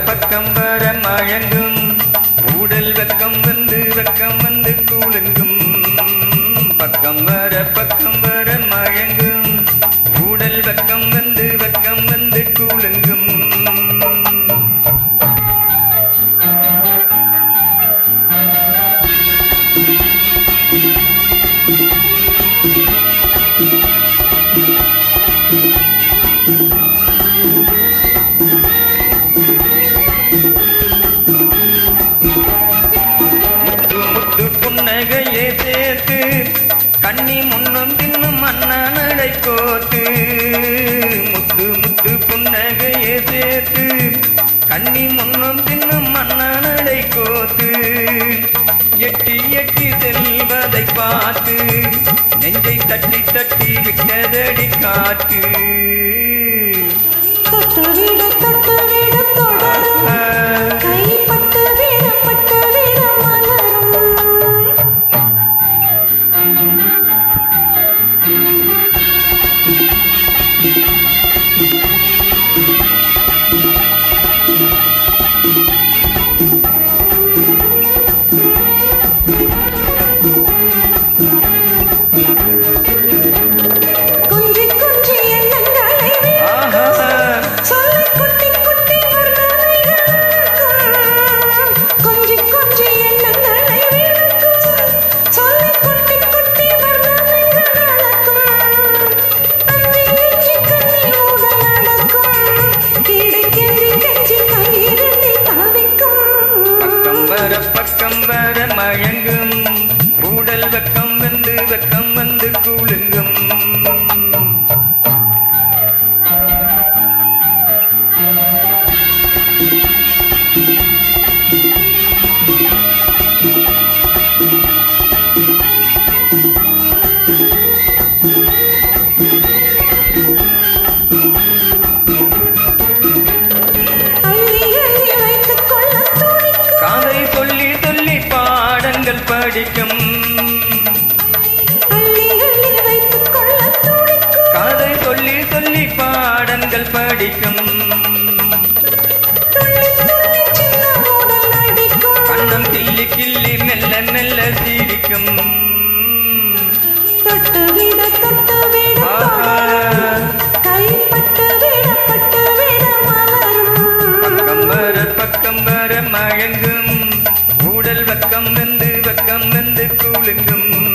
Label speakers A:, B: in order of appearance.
A: பக்கம் வர மயங்கும் ஊடல் வெக்கம் வந்து கூலுங்கும் பக்கம் வர மயங்கும் ஊடல் வெக்கம் வந்து கூலுங்கும் புன்னகையே சேர்த்து கண்ணி முன்னும் தின்னும் மன்னா நடை கோத்து முத்து முத்து புன்னகையே சேர்த்து கண்ணி முன்னும் தின்னும் மன்னா நடை கோத்து எட்டி எட்டி செல்வதை பார்த்து நெஞ்சை தட்டி தட்டி விட்டதடி காற்று பக்கம் வர மயங்கும் ஊடல் வெக்கம் வந்து கூலுங்கும் படிக்கும் கதை சொல்லி சொல்லி பாடங்கள் படிக்கும் கண்ணம் கிள்ளி கிள்ளி மெல்ல மெல்ல சிரிக்கும் பக்கம் வர மயங்கும் ஊடல் வெக்கம் வந்து கூலுங்கும்